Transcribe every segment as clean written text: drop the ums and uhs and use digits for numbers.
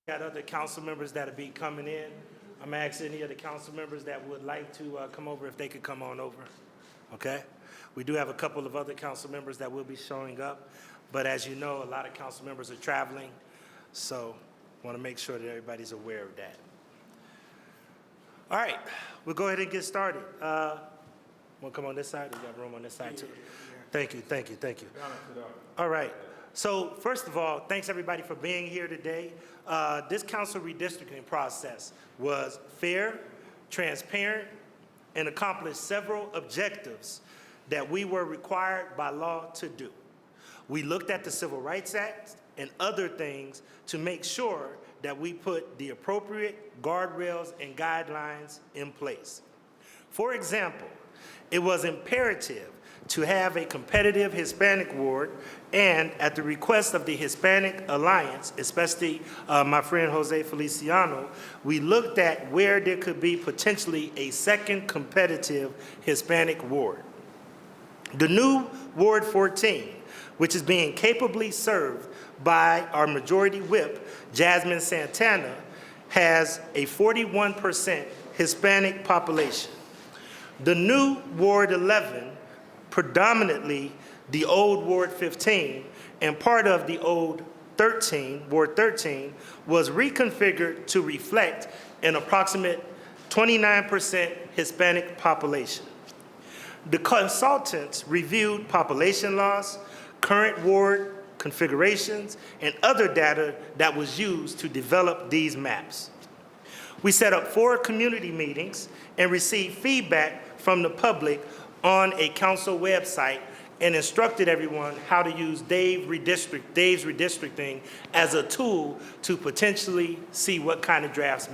Got other council members that'll be coming in. I'm asking any of the council members that would like to come over if they could come on over, okay? We do have a couple of other council members that will be showing up, but as you know, a lot of council members are traveling, so want to make sure that everybody's aware of that. All right, we'll go ahead and get started. Want to come on this side? We got room on this side too? Thank you, thank you, thank you. All right. So first of all, thanks everybody for being here today. This council redistricting process was fair, transparent, and accomplished several objectives that we were required by law to do. We looked at the Civil Rights Act and other things to make sure that we put the appropriate guardrails and guidelines in place. For example, it was imperative to have a competitive Hispanic ward, and at the request of the Hispanic Alliance, especially my friend Jose Feliciano, we looked at where there could be potentially a second competitive Hispanic ward. The new Ward 14, which is being capably served by our majority whip, Jasmine Santana, has a 41% Hispanic population. The new Ward 11, predominantly the old Ward 15 and part of the old Ward 13, was reconfigured to reflect an approximate 29% Hispanic population. The consultants reviewed population loss, current ward configurations, and other data that was used to develop these maps. We set up 4 community meetings and received feedback from the public on a council website and instructed everyone how to use Dave's Redistricting as a tool to potentially see what kind of drafts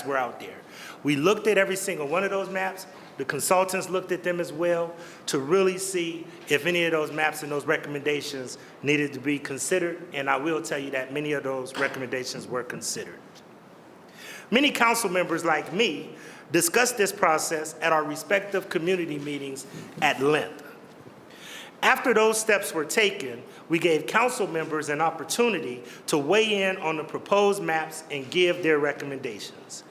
were out there. We looked at every single one of those maps. The consultants looked at them as well to really see if any of those maps and those recommendations needed to be considered, and I will tell you that many of those recommendations were considered. Many council members like me discussed this process at our respective community meetings at length. After those steps were taken, we gave council members an opportunity to weigh in on the proposed maps and give their recommendations.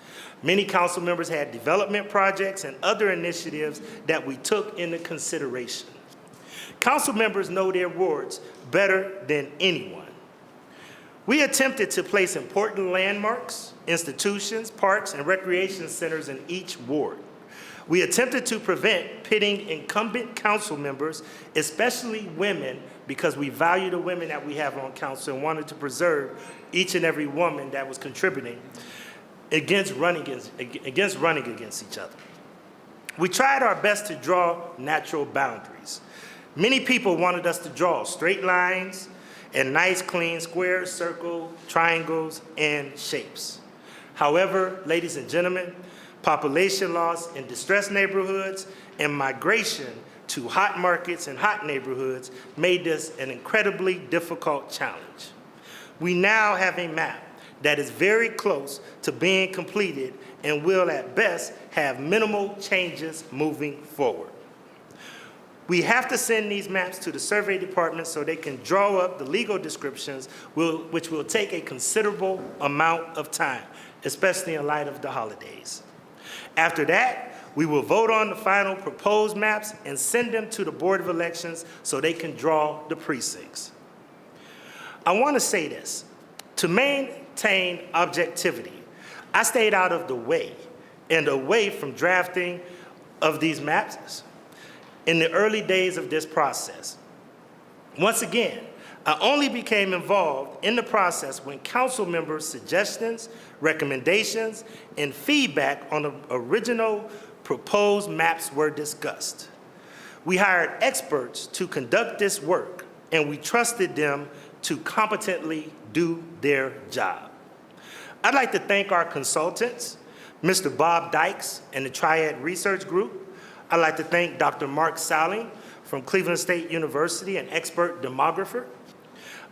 Many council members had development projects and other initiatives that we took into consideration. Council members know their wards better than anyone. We attempted to place important landmarks, institutions, parks, and recreation centers in each ward. We attempted to prevent pitting incumbent council members, especially women, because we value the women that we have on council and wanted to preserve each and every woman that was contributing against running against each other. We tried our best to draw natural boundaries. Many people wanted us to draw straight lines and nice, clean squares, circles, triangles, and shapes. However, ladies and gentlemen, population loss in distressed neighborhoods and migration to hot markets and hot neighborhoods made this an incredibly difficult challenge. We now have a map that is very close to being completed and will at best have minimal changes moving forward. We have to send these maps to the survey department so they can draw up the legal descriptions, which will take a considerable amount of time, especially in light of the holidays. After that, we will vote on the final proposed maps and send them to the Board of Elections so they can draw the precincts. I want to say this. To maintain objectivity, I stayed out of the way and away from drafting of these maps in the early days of this process. Once again, I only became involved in the process when council members' suggestions, recommendations, and feedback on the original proposed maps were discussed. We hired experts to conduct this work, and we trusted them to competently do their job. I'd like to thank our consultants, Mr. Bob Dykes and the Triad Research Group. I'd like to thank Dr. Mark Salling from Cleveland State University, an expert demographer.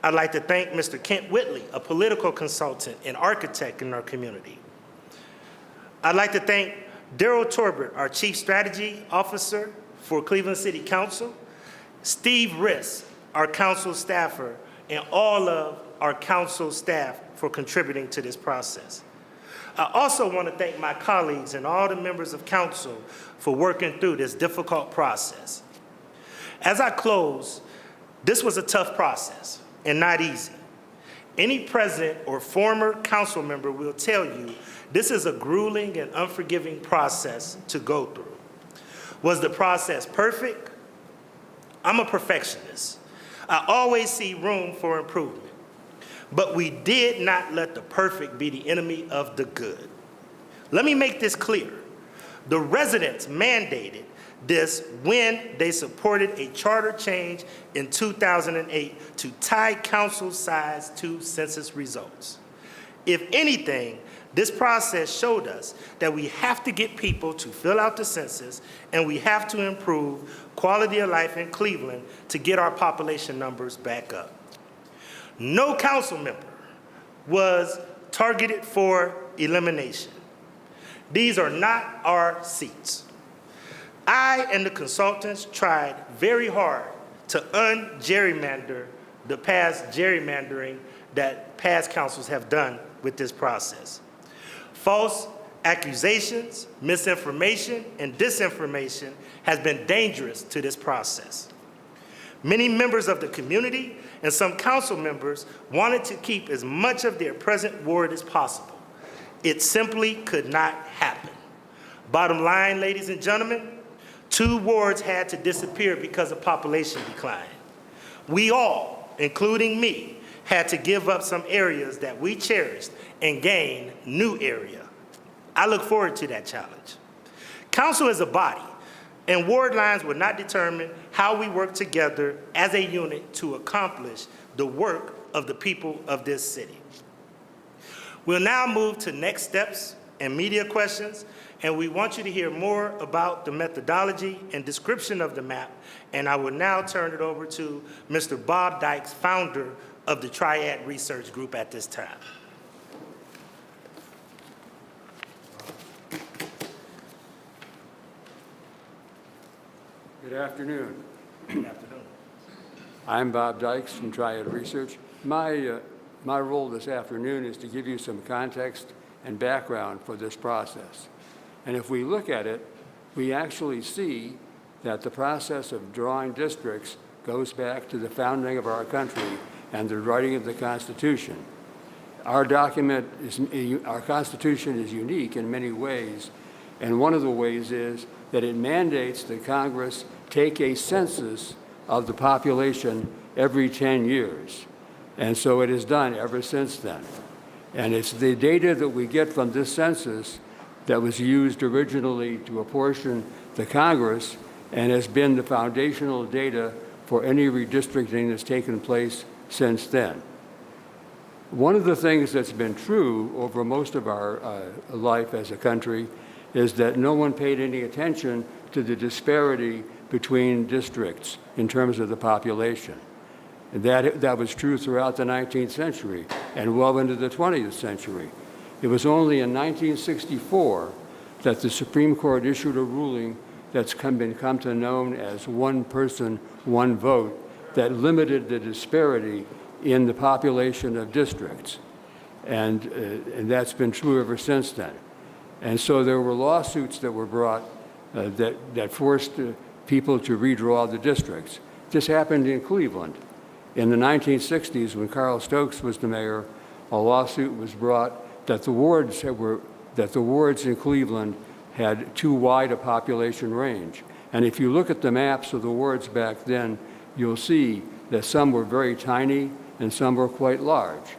I'd like to thank Mr. Kent Whitley, a political consultant and architect in our community. I'd like to thank Daryl Torbert, our Chief Strategy Officer for Cleveland City Council, Steve Riss, our council staffer, and all of our council staff for contributing to this process. I also want to thank my colleagues and all the members of council for working through this difficult process. As I close, this was a tough process and not easy. Any present or former council member will tell you this is a grueling and unforgiving process to go through. Was the process perfect? I'm a perfectionist. I always see room for improvement. But we did not let the perfect be the enemy of the good. Let me make this clear. The residents mandated this when they supported a charter change in 2008 to tie council size to census results. If anything, this process showed us that we have to get people to fill out the census, and we have to improve quality of life in Cleveland to get our population numbers back up. No council member was targeted for elimination. These are not our seats. I and the consultants tried very hard to un-gerrymander the past gerrymandering that past councils have done with this process. False accusations, misinformation, and disinformation has been dangerous to this process. Many members of the community and some council members wanted to keep as much of their present ward as possible. It simply could not happen. Bottom line, ladies and gentlemen, 2 wards had to disappear because of population decline. We all, including me, had to give up some areas that we cherished and gain new area. I look forward to that challenge. Council is a body, and ward lines will not determine how we work together as a unit to accomplish the work of the people of this city. We'll now move to next steps and media questions, and we want you to hear more about the methodology and description of the map, and I will now turn it over to Mr. Bob Dykes, founder of the Triad Research Group at this time. Good afternoon. Good afternoon. I'm Bob Dykes from Triad Research. My role this afternoon is to give you some context and background for this process. And if we look at it, we actually see that the process of drawing districts goes back to the founding of our country and the writing of the Constitution. Our Constitution is unique in many ways, and one of the ways is that it mandates that Congress take a census of the population every 10 years. And so it is done ever since then. And it's the data that we get from this census that was used originally to apportion the Congress and has been the foundational data for any redistricting that's taken place since then. One of the things that's been true over most of our life as a country is that no one paid any attention to the disparity between districts in terms of the population. That was true throughout the 19th century and well into the 20th century. It was only in 1964 that the Supreme Court issued a ruling that's come to known as one person, one vote, that limited the disparity in the population of districts. And that's been true ever since then. And so there were lawsuits that were brought that forced people to redraw the districts. This happened in Cleveland. In the 1960s, when Carl Stokes was the mayor, a lawsuit was brought that the wards in Cleveland had too wide a population range. And if you look at the maps of the wards back then, you'll see that some were very tiny and some were quite large.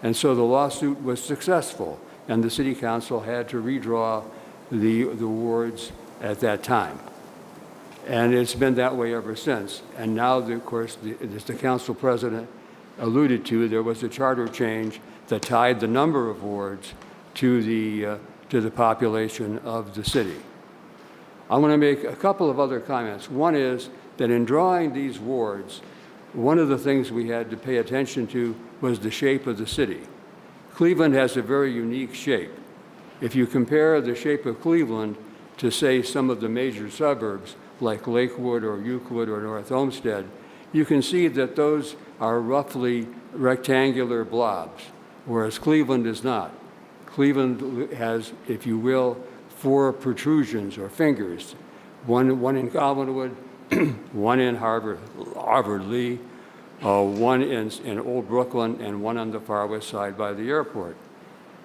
And so the lawsuit was successful, and the city council had to redraw the wards at that time. And it's been that way ever since. And now, of course, as the council president alluded to, there was a charter change that tied the number of wards to the population of the city. I want to make a couple of other comments. One is that in drawing these wards, one of the things we had to pay attention to was the shape of the city. Cleveland has a very unique shape. If you compare the shape of Cleveland to, say, some of the major suburbs like Lakewood or Euclid or North Olmsted, you can see that those are roughly rectangular blobs, whereas Cleveland is not. Cleveland has, if you will, 4 protrusions or fingers, one in Collinwood, one in Harvard Lee, one in Old Brooklyn, and one on the far west side by the airport.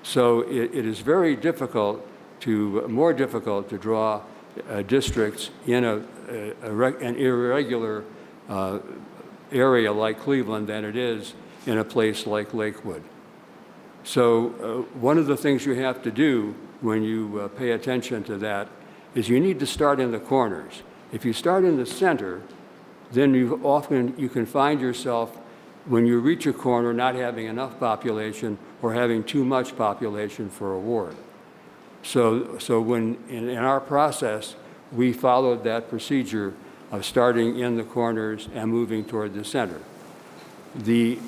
So it is very difficult more difficult to draw districts in an irregular area like Cleveland than it is in a place like Lakewood. So one of the things you have to do when you pay attention to that is you need to start in the corners. If you start in the center, then you can find yourself, when you reach a corner, not having enough population or having too much population for a ward. So when in our process, we followed that procedure of starting in the corners and moving toward the center. The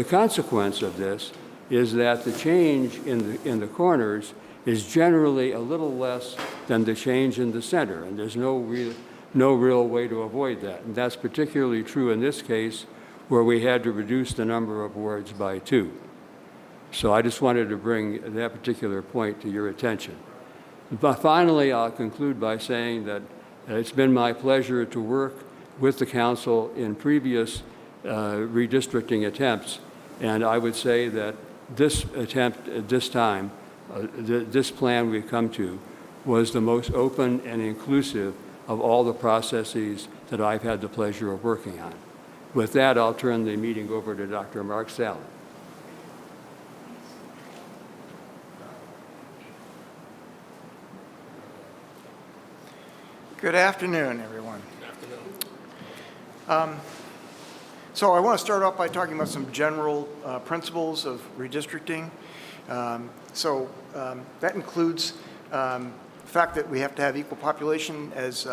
consequence of this is that the change in the corners is generally a little less than the change in the center, and there's no real way to avoid that. And that's particularly true in this case, where we had to reduce the number of wards by 2. So I just wanted to bring that particular point to your attention. But finally, I'll conclude by saying that it's been my pleasure to work with the council in previous redistricting attempts, and I would say that this attempt at this time, this plan we've come to, was the most open and inclusive of all the processes that I've had the pleasure of working on. With that, I'll turn the meeting over to Dr. Mark Sallin. Good afternoon, everyone. Good afternoon. So I want to start off by talking about some general principles of redistricting. That includes the fact that we have to have equal population, as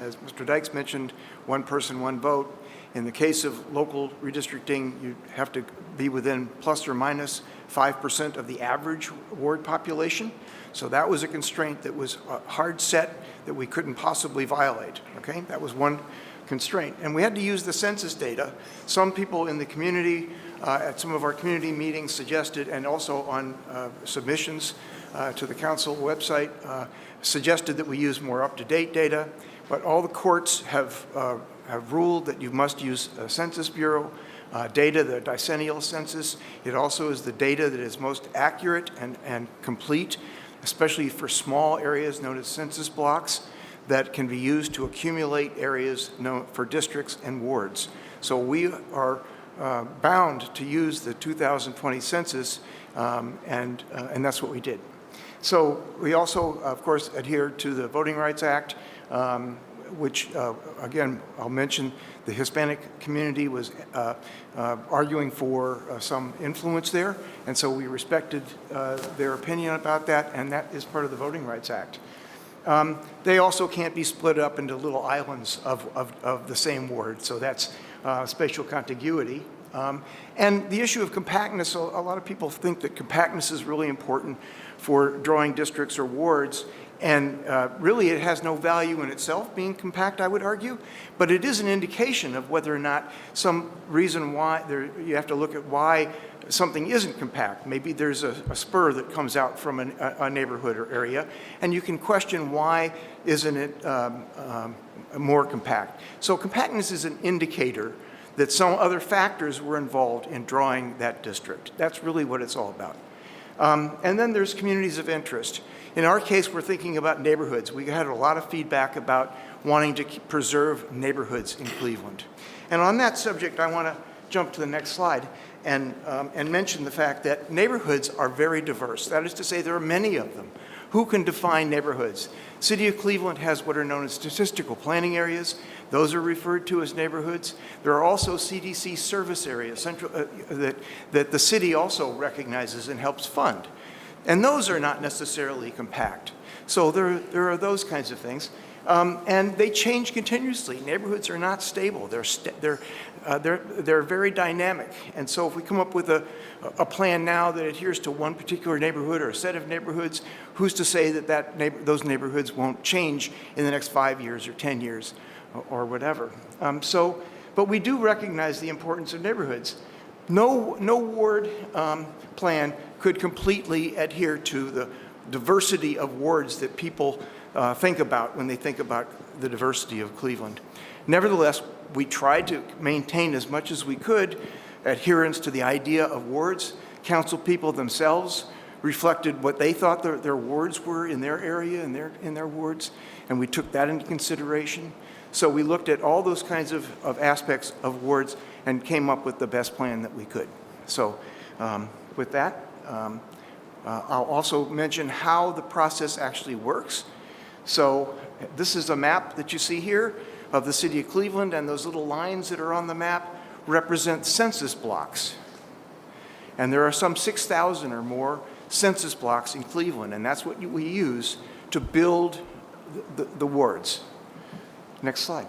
Mr. Dykes mentioned, 1 person, 1 vote. In the case of local redistricting, you have to be within plus or minus 5% of the average ward population. So that was a constraint that was hard set that we couldn't possibly violate, okay? That was one constraint. And we had to use the census data. Some people in the community at some of our community meetings suggested, and also on submissions to the council website, suggested that we use more up-to-date data. But all the courts have ruled that you must use a Census Bureau data, the decennial census. It also is the data that is most accurate and complete, especially for small areas known as census blocks that can be used to accumulate areas known for districts and wards. So we are bound to use the 2020 census, and that's what we did. So we also, of course, adhere to the Voting Rights Act, which, again, I'll mention the Hispanic community was arguing for some influence there, and so we respected their opinion about that, and that is part of the Voting Rights Act. They also can't be split up into little islands of the same ward, so that's spatial contiguity. And the issue of compactness, a lot of people think that compactness is really important for drawing districts or wards, and really it has no value in itself being compact, I would argue, but it is an indication of whether or not some reason why you have to look at why something isn't compact. Maybe there's a spur that comes out from a neighborhood or area, and you can question why isn't it more compact. So compactness is an indicator that some other factors were involved in drawing that district. That's really what it's all about. And then there's communities of interest. In our case, we're thinking about neighborhoods. We had a lot of feedback about wanting to preserve neighborhoods in Cleveland. And on that subject, I want to jump to the next slide and mention the fact that neighborhoods are very diverse. That is to say, there are many of them. Who can define neighborhoods? City of Cleveland has what are known as statistical planning areas. Those are referred to as neighborhoods. There are also CDC service areas that the city also recognizes and helps fund. And those are not necessarily compact. So there are those kinds of things. And they change continuously. Neighborhoods are not stable. They're very dynamic. And so if we come up with a plan now that adheres to one particular neighborhood or a set of neighborhoods, who's to say that those neighborhoods won't change in the next 5 years or 10 years or whatever? So but we do recognize the importance of neighborhoods. No ward plan could completely adhere to the diversity of wards that people think about when they think about the diversity of Cleveland. Nevertheless, we tried to maintain as much as we could adherence to the idea of wards. Council people themselves reflected what they thought their wards were in their area and in their wards, and we took that into consideration. So we looked at all those kinds of aspects of wards and came up with the best plan that we could. So with that, I'll also mention how the process actually works. So this is a map that you see here of the city of Cleveland, and those little lines that are on the map represent census blocks. And there are some 6,000 or more census blocks in Cleveland, and that's what we use to build the wards. Next slide.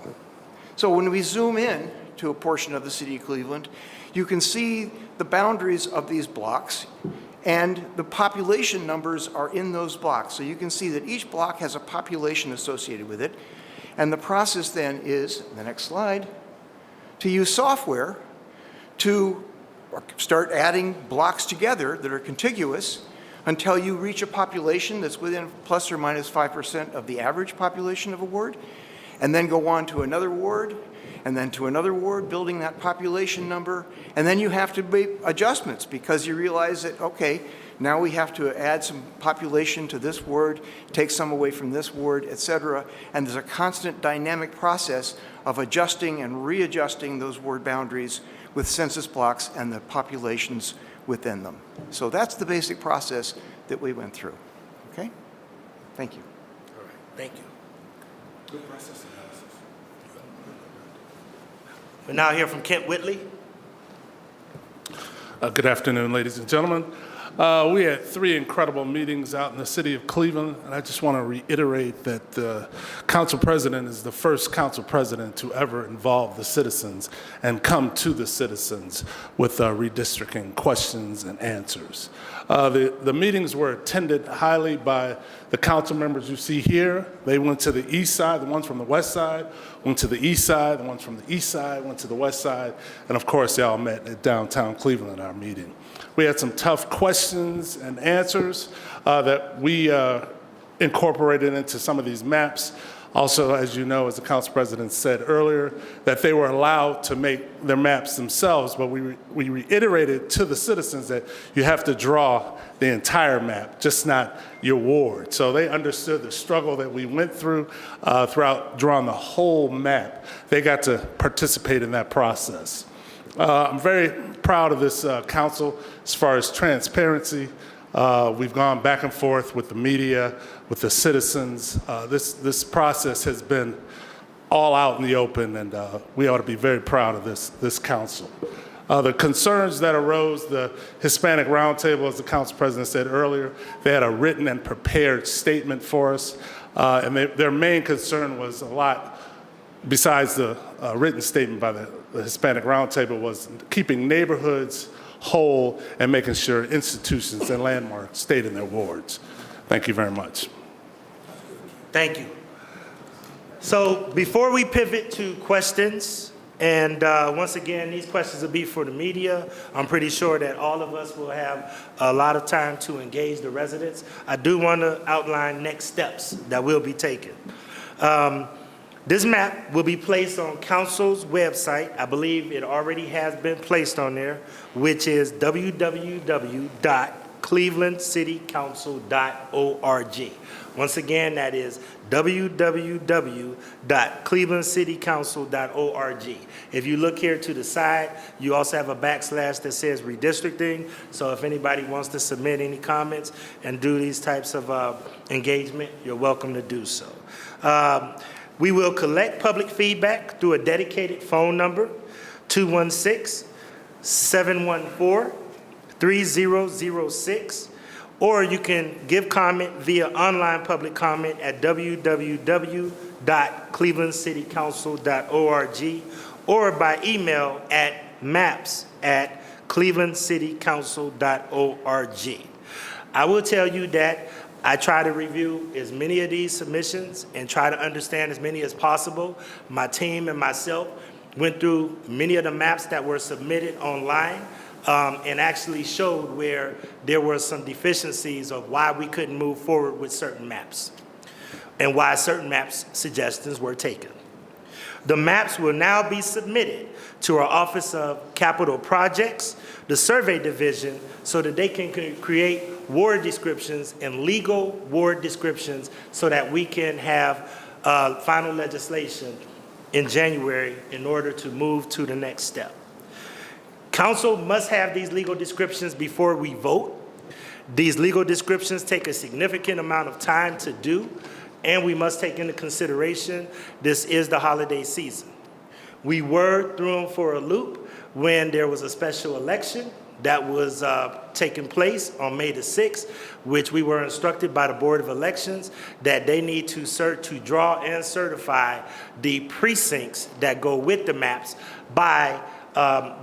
So when we zoom in to a portion of the city of Cleveland, you can see the boundaries of these blocks, and the population numbers are in those blocks. So you can see that each block has a population associated with it, and the process then is, the next slide, to use software to start adding blocks together that are contiguous until you reach a population that's within plus or minus 5% of the average population of a ward, and then go on to another ward, and then to another ward, building that population number, and then you have to make adjustments because you realize that, okay, now we have to add some population to this ward, take some away from this ward, et cetera, and there's a constant dynamic process of adjusting and readjusting those ward boundaries with census blocks and the populations within them. So that's the basic process that we went through. Okay? Thank you. All right. Thank you. Good process analysis. We now hear from Kent Whitley. Good afternoon, ladies and gentlemen. We had 3 incredible meetings out in the city of Cleveland, and I just want to reiterate that the council president is the first council president to ever involve the citizens and come to the citizens with redistricting questions and answers. The meetings were attended highly by the council members you see here. They went to the east side, the ones from the west side, went to the east side, the ones from the east side, went to the west side, and of course, they all met at downtown Cleveland at our meeting. We had some tough questions and answers that we incorporated into some of these maps. Also, as you know, as the council president said earlier, that they were allowed to make their maps themselves, but we reiterated to the citizens that you have to draw the entire map, just not your ward. So they understood the struggle that we went through throughout drawing the whole map. They got to participate in that process. I'm very proud of this council as far as transparency. We've gone back and forth with the media, with the citizens. This process has been all out in the open, and we ought to be very proud of this council. The concerns that arose, the Hispanic Roundtable, as the council president said earlier, they had a written and prepared statement for us, and their main concern was a lot, besides the written statement by the Hispanic Roundtable, was keeping neighborhoods whole and making sure institutions and landmarks stayed in their wards. Thank you very much. Thank you. So before we pivot to questions, and once again, these questions will be for the media. I'm pretty sure that all of us will have a lot of time to engage the residents. I do want to outline next steps that will be taken. This map will be placed on council's website. I believe it already has been placed on there, which is www.clevelandcitycouncil.org. Once again, that is www.clevelandcitycouncil.org. If you look here to the side, you also have a backslash that says redistricting. So if anybody wants to submit any comments and do these types of engagement, you're welcome to do so. We will collect public feedback through a dedicated phone number, 216-714-3006, or you can give comment via online public comment at www.clevelandcitycouncil.org or by email at maps@clevelandcitycouncil.org. I will tell you that I try to review as many of these submissions and try to understand as many as possible. My team and myself, went through many of the maps that were submitted online, and actually showed where there were some deficiencies of why we couldn't move forward with certain maps and why certain maps suggestions were taken. The maps will now be submitted to our Office of Capital Projects, the Survey Division, so that they can create ward descriptions and legal ward descriptions so that we can have final legislation in January in order to move to the next step. Council must have these legal descriptions before we vote. These legal descriptions take a significant amount of time to do, and we must take into consideration this is the holiday season. We were thrown for a loop when there was a special election that was taking place on May the 6th, which we were instructed by the Board of Elections that they need to draw and certify the precincts that go with the maps by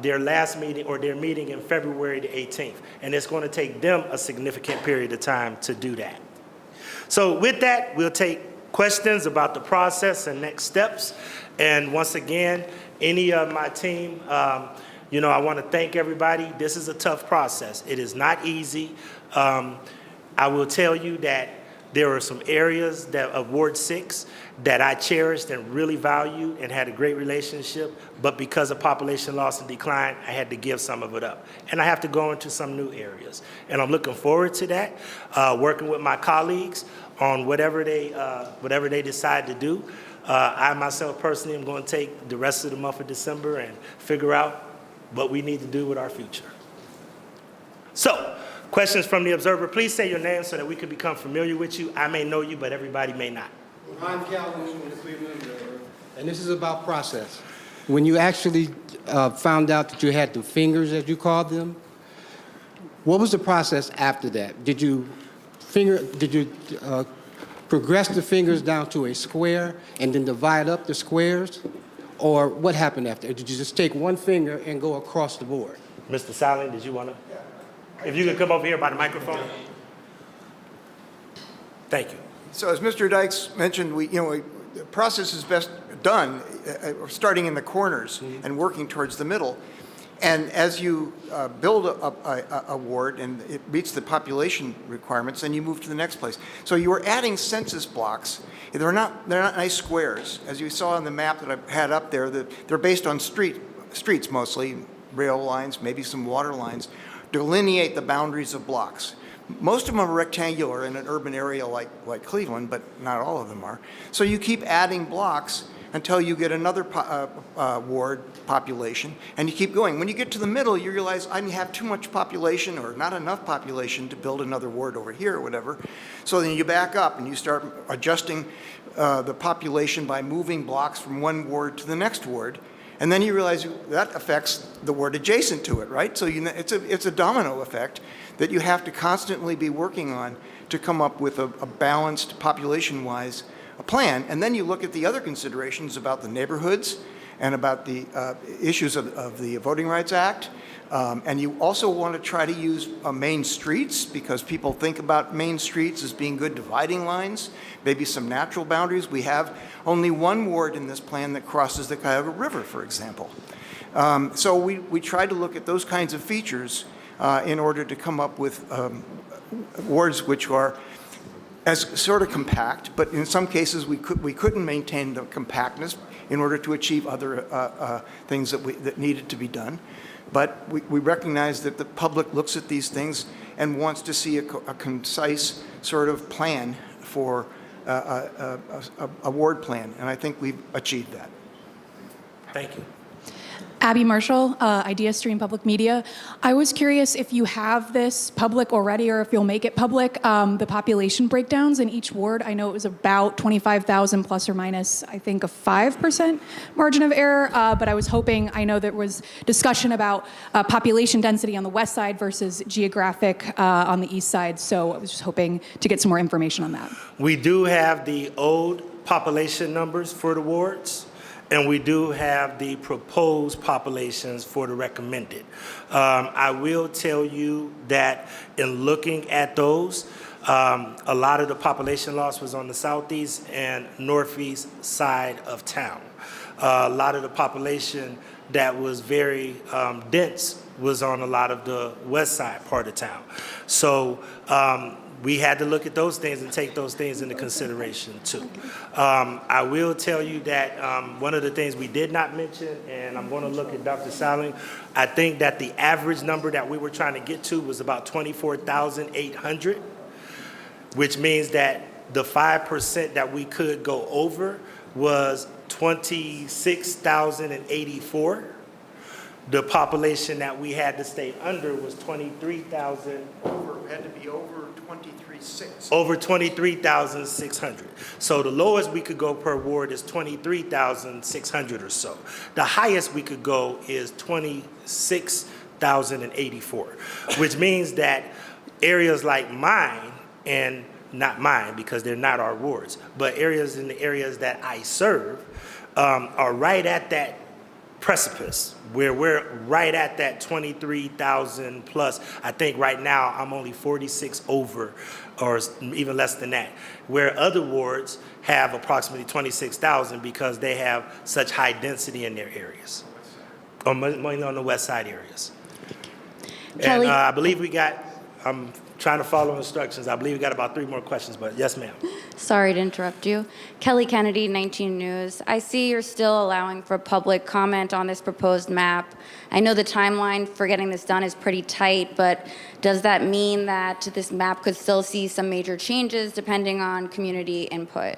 their last meeting or their meeting in February the 18th. And it's going to take them a significant period of time to do that. So with that, we'll take questions about the process and next steps. And once again, any of my team, I want to thank everybody. This is a tough process. It is not easy. I will tell you that there are some areas of Ward 6 that I cherished and really valued and had a great relationship, but because of population loss and decline, I had to give some of it up. And I have to go into some new areas. And I'm looking forward to that, working with my colleagues on whatever they decide to do. I myself personally am going to take the rest of the month of December and figure out what we need to do with our future. So, questions from the observer. Please say your name so that we can become familiar with you. I may know you, but everybody may not. I'm Calvin from the Cleveland Observer, and this is about process. When you actually found out that you had the fingers, as you called them, what was the process after that? Did you progress the fingers down to a square and then divide up the squares? Or what happened after? Did you just take one finger and go across the board? Mr. Sally, did you want to? If you could come over here by the microphone. Thank you. So as Mr. Dykes mentioned, the process is best done starting in the corners and working towards the middle. And as you build a ward and it meets the population requirements, then you move to the next place. So you are adding census blocks. They're not nice squares. As you saw on the map that I had up there, they're based on streets mostly, rail lines, maybe some water lines, delineate the boundaries of blocks. Most of them are rectangular in an urban area like Cleveland, but not all of them are. So you keep adding blocks until you get another ward population, and you keep going. When you get to the middle, you realize I have too much population or not enough population to build another ward over here or whatever. So then you back up and you start adjusting the population by moving blocks from one ward to the next ward. And then you realize that affects the ward adjacent to it, right? So it's a domino effect that you have to constantly be working on to come up with a balanced population-wise plan. And then you look at the other considerations about the neighborhoods and about the issues of the Voting Rights Act. And you also want to try to use main streets because people think about main streets as being good dividing lines, maybe some natural boundaries. We have only one ward in this plan that crosses the Cuyahoga River, for example. So we tried to look at those kinds of features in order to come up with wards which are as sort of compact, but in some cases we couldn't maintain the compactness in order to achieve other things that needed to be done. But we recognize that the public looks at these things and wants to see a concise sort of plan for a ward plan, and I think we've achieved that. Thank you. Abby Marshall, Idea Stream Public Media. I was curious if you have this public already or if you'll make it public, the population breakdowns in each ward. I know it was about 25,000 plus or minus, I think, a 5% margin of error, but I was hoping, I know there was discussion about population density on the west side versus geographic on the east side, so I was just hoping to get some more information on that. We do have the old population numbers for the wards, and we do have the proposed populations for the recommended. I will tell you that in looking at those, a lot of the population loss was on the southeast and northeast side of town. a lot of the population that was very dense was on a lot of the west side part of town. So we had to look at those things and take those things into consideration too. I will tell you that one of the things we did not mention, and I'm going to look at Dr. Saling, I think that the average number that we were trying to get to was about 24,800, which means that the 5% that we could go over was 26,084. The population that we had to stay under was 23,000. Had to be over 23,600. Over 23,600. So the lowest we could go per ward is 23,600 or so. The highest we could go is 26,084, which means that areas like mine, and not mine because they're not our wards, but areas in the areas that I serve are right at that precipice where we're right at that 23,000 plus. I think right now I'm only 46 over, or even less than that, where other wards have approximately 26,000 because they have such high density in their areas, or mainly on the west side areas. Kelly. And I believe we got, I'm trying to follow instructions. I believe we got about 3 more questions, but yes, ma'am. Sorry to interrupt you. Kelly Kennedy, 19 News. I see you're still allowing for public comment on this proposed map. I know the timeline for getting this done is pretty tight, but does that mean that this map could still see some major changes depending on community input?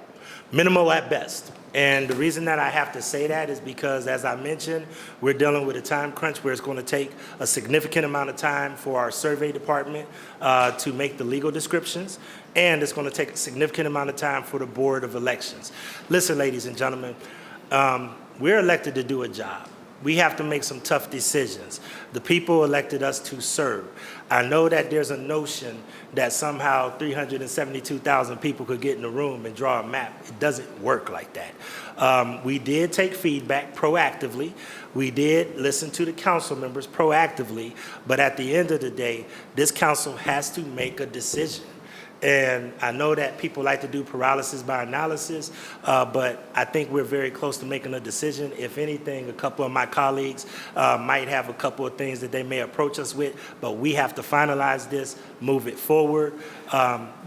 Minimal at best. And the reason that I have to say that is because, as I mentioned, we're dealing with a time crunch where it's going to take a significant amount of time for our survey department to make the legal descriptions, and it's going to take a significant amount of time for the Board of Elections. Listen, ladies and gentlemen, we're elected to do a job. We have to make some tough decisions. The people elected us to serve. I know that there's a notion that somehow 372,000 people could get in a room and draw a map. It doesn't work like that. We did take feedback proactively. We did listen to the council members proactively, but at the end of the day, this council has to make a decision. And I know that people like to do paralysis by analysis, but I think we're very close to making a decision. If anything, a couple of my colleagues might have a couple of things that they may approach us with, but we have to finalize this, move it forward.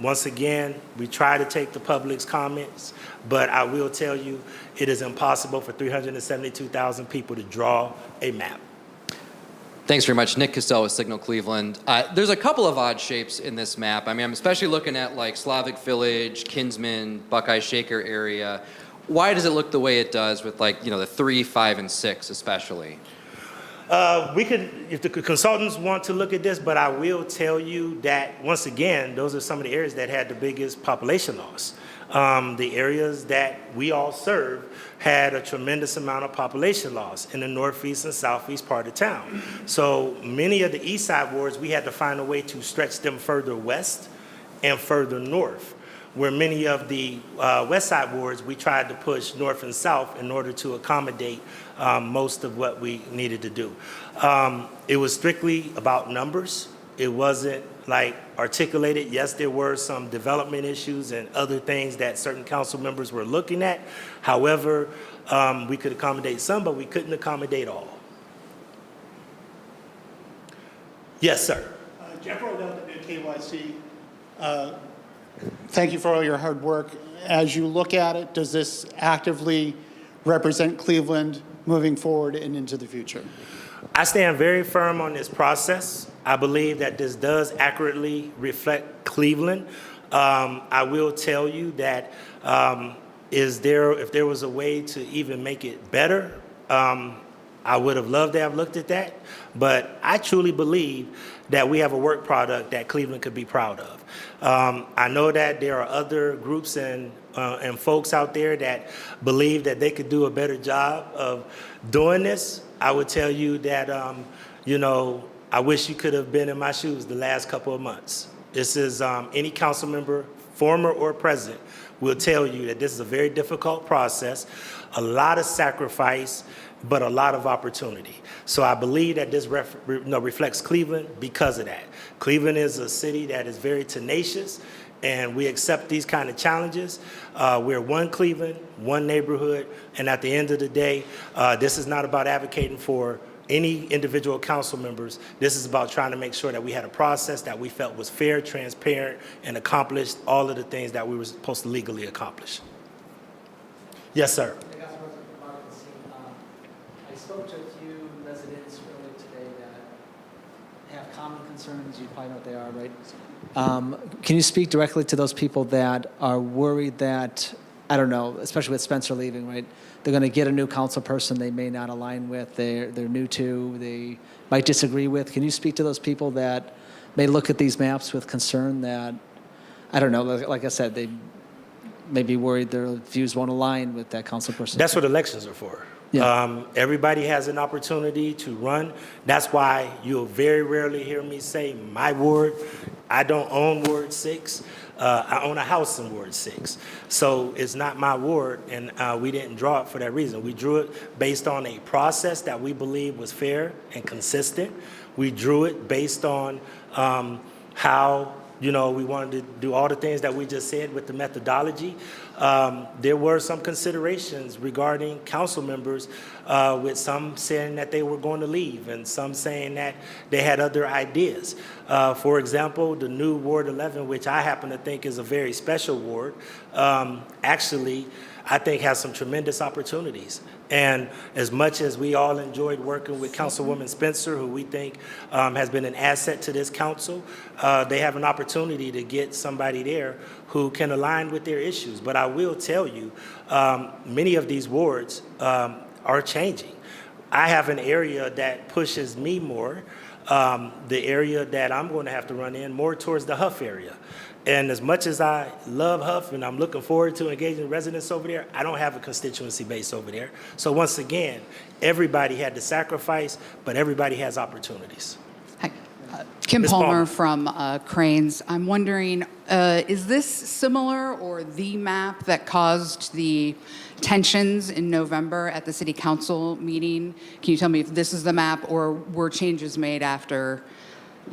Once again, we try to take the public's comments, but I will tell you, it is impossible for 372,000 people to draw a map. Thanks very much. Nick Castell with Signal Cleveland. There's a couple of odd shapes in this map. I mean, I'm especially looking at like Slavic Village, Kinsman, Buckeye Shaker area. Why does it look the way it does with like, you know, the 3, 5, and 6 especially? We could, if the consultants want to look at this, but I will tell you that, once again, those are some of the areas that had the biggest population loss. The areas that we all serve had a tremendous amount of population loss in the northeast and southeast part of town. So many of the east side wards, we had to find a way to stretch them further west and further north, where many of the west side wards, we tried to push north and south in order to accommodate most of what we needed to do. It was strictly about numbers. It wasn't like articulated. Yes, there were some development issues and other things that certain council members were looking at. However, we could accommodate some, but we couldn't accommodate all. Yes, sir. Jeff Rodell, KYC. Thank you for all your hard work. As you look at it, does this actively represent Cleveland moving forward and into the future? I stand very firm on this process. I believe that this does accurately reflect Cleveland. I will tell you that if there was a way to even make it better, I would have loved to have looked at that. But I truly believe that we have a work product that Cleveland could be proud of. I know that there are other groups and folks out there that believe that they could do a better job of doing this. I would tell you that, you know, I wish you could have been in my shoes the last couple of months. This is any council member, former or present, will tell you that this is a very difficult process, a lot of sacrifice, but a lot of opportunity. So I believe that this reflects Cleveland because of that. Cleveland is a city that is very tenacious. and we accept these kind of challenges. We're one Cleveland, one neighborhood, and at the end of the day, this is not about advocating for any individual council members. This is about trying to make sure that we had a process that we felt was fair, transparent, and accomplished all of the things that we were supposed to legally accomplish. Yes, sir. I spoke to a few residents earlier today that have common concerns. You probably know what they are, right? Can you speak directly to those people that are worried that, I don't know, especially with Spencer leaving, right? They're going to get a new council person they may not align with, they're new to, they might disagree with. Can you speak to those people that may look at these maps with concern that, I don't know, like I said, they may be worried their views won't align with that council person? That's what elections are for. Yeah. Everybody has an opportunity to run. That's why you'll very rarely hear me say my ward. I don't own Ward 6. I own a house in Ward 6. So it's not my ward, and we didn't draw it for that reason. We drew it based on a process that we believe was fair and consistent. We drew it based on how, we wanted to do all the things that we just said with the methodology. There were some considerations regarding council members, with some saying that they were going to leave and some saying that they had other ideas. For example, the new Ward 11, which I happen to think is a very special ward, actually, I think has some tremendous opportunities. And as much as we all enjoyed working with Councilwoman Spencer, who we think has been an asset to this council, they have an opportunity to get somebody there who can align with their issues. But I will tell you, many of these wards are changing. I have an area that pushes me more, the area that I'm going to have to run in, more towards the Huff area. And as much as I love Huff and I'm looking forward to engaging residents over there, I don't have a constituency base over there. So once again, everybody had to sacrifice, but everybody has opportunities. Hi. Kim Ms. Palmer Palmer. from Cranes. I'm wondering, is this similar or the map that caused the tensions in November at the city council meeting? Can you tell me if this is the map or were changes made after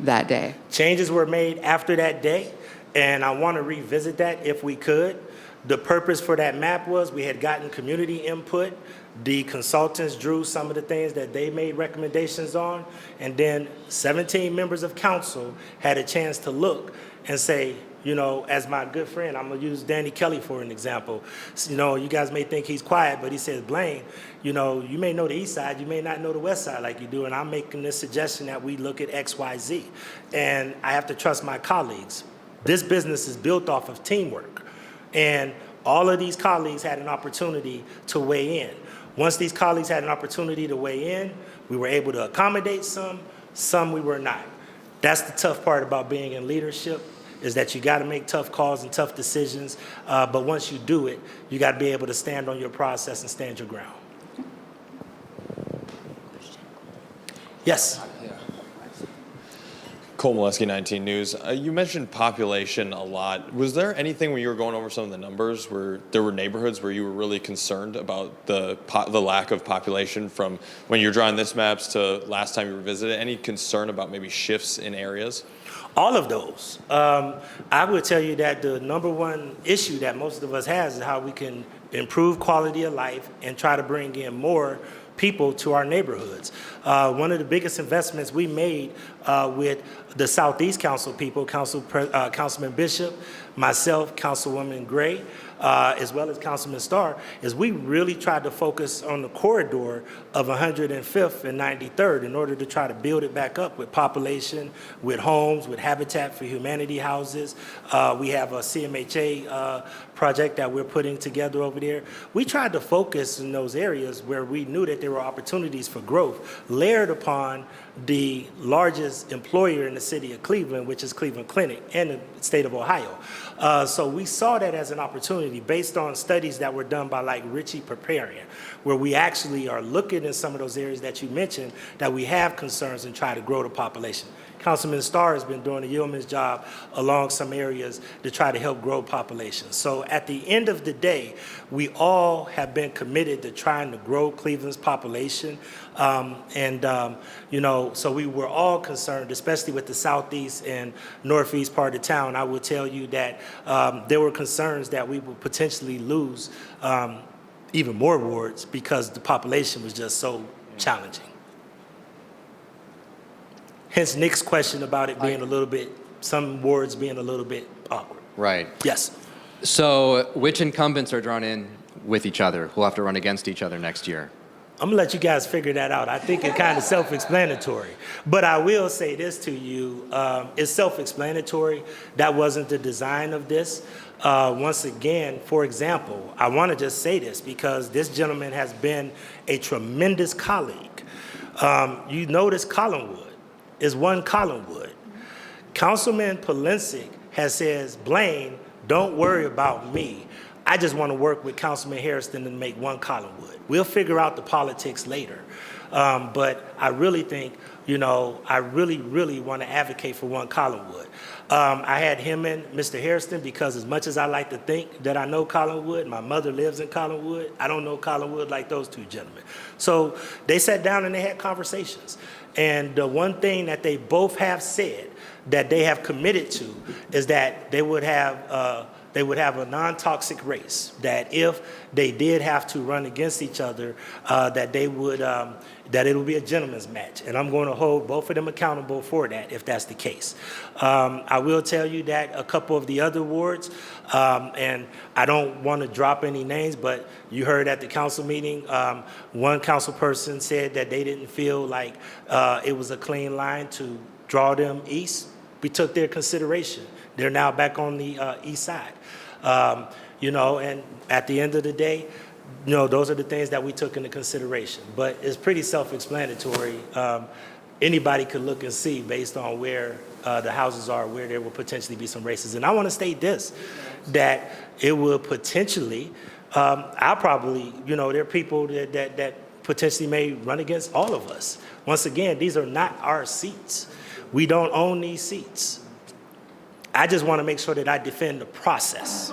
that day? Changes were made after that day, and I want to revisit that if we could. The purpose for that map was we had gotten community input. The consultants drew some of the things that they made recommendations on, and then 17 members of council had a chance to look and say, as my good friend, I'm going to use Danny Kelly for an example. You guys may think he's quiet, but he says, Blaine, you may know the east side, you may not know the west side like you do, and I'm making this suggestion that we look at X, Y, Z. And I have to trust my colleagues. This business is built off of teamwork. And all of these colleagues had an opportunity to weigh in. Once these colleagues had an opportunity to weigh in, we were able to accommodate some we were not. That's the tough part about being in leadership, is that you got to make tough calls and tough decisions. But once you do it, you got to be able to stand on your process and stand your ground. Yes. Cole Molesky, 19 News. You mentioned population a lot. Was there anything when you were going over some of the numbers where there were neighborhoods where you were really concerned about the lack of population from when you're drawing this maps to last time you visited? Any concern about maybe shifts in areas? All of those. I would tell you that the number one issue that most of us has is how we can improve quality of life and try to bring in more people to our neighborhoods. One of the biggest investments we made with the Southeast Council people, Councilman Bishop, myself, Councilwoman Gray, as well as Councilman Starr, is we really tried to focus on the corridor of 105th and 93rd in order to try to build it back up with population, with homes, with Habitat for Humanity houses. We have a CMHA project that we're putting together over there. We tried to focus in those areas where we knew that there were opportunities for growth, layered upon the largest employer in the city of Cleveland, which is Cleveland Clinic, and the state of Ohio. So we saw that as an opportunity based on studies that were done by like Richie Preparian, where we actually are looking in some of those areas that you mentioned that we have concerns and try to grow the population. Councilman Starr has been doing a yeoman's job along some areas to try to help grow populations. So at the end of the day, we all have been committed to trying to grow Cleveland's population. So we were all concerned, especially with the southeast and northeast part of town. I will tell you that there were concerns that we would potentially lose even more wards because the population was just so challenging. Hence Nick's question about it being some wards being a little bit awkward. Right. Yes. So which incumbents are drawn in with each other who'll have to run against each other next year? I'm gonna let you guys figure that out. I think it's kind of self-explanatory. But I will say this to you, it's self-explanatory. That wasn't the design of this. Once again, for example, I wanna just say this because this gentleman has been a tremendous colleague. You notice Collinwood is one Collinwood. Councilman Polinsik has said, Blaine, don't worry about me. I just want to work with Councilman Harrison to make one Collinwood. We'll figure out the politics later. But I really think, I really want to advocate for one Collinwood. I had him and Mr. Harrison because as much as I like to think that I know Collinwood, my mother lives in Collinwood, I don't know Collinwood like those two gentlemen. So they sat down and they had conversations. And the one thing that they both have said that they have committed to is that they would have a non-toxic race, that if they did have to run against each other, that it would be a gentleman's match. And I'm going to hold both of them accountable for that if that's the case. I will tell you that a couple of the other wards, and I don't want to drop any names, but you heard at the council meeting, one council person said that they didn't feel like it was a clean line to draw them east. We took their consideration. They're now back on the east side. And at the end of the day, those are the things that we took into consideration. But it's pretty self-explanatory. Anybody could look and see based on where the houses are, where there will potentially be some races. And I want to state this, that it will potentially, there are people that potentially may run against all of us. Once again, these are not our seats. We don't own these seats. I just want to make sure that I defend the process.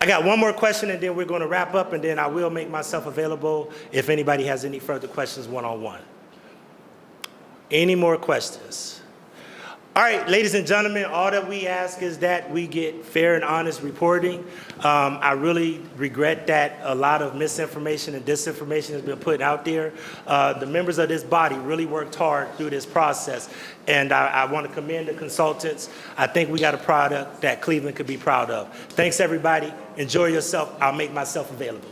I got one more question and then we're going to wrap up and then I will make myself available if anybody has any further questions one-on-one. Any more questions? All right, ladies and gentlemen, all that we ask is that we get fair and honest reporting. I really regret that a lot of misinformation and disinformation has been put out there. The members of this body really worked hard through this process, and I want to commend the consultants. I think we got a product that Cleveland could be proud of. Thanks, everybody. Enjoy yourself. I'll make myself available.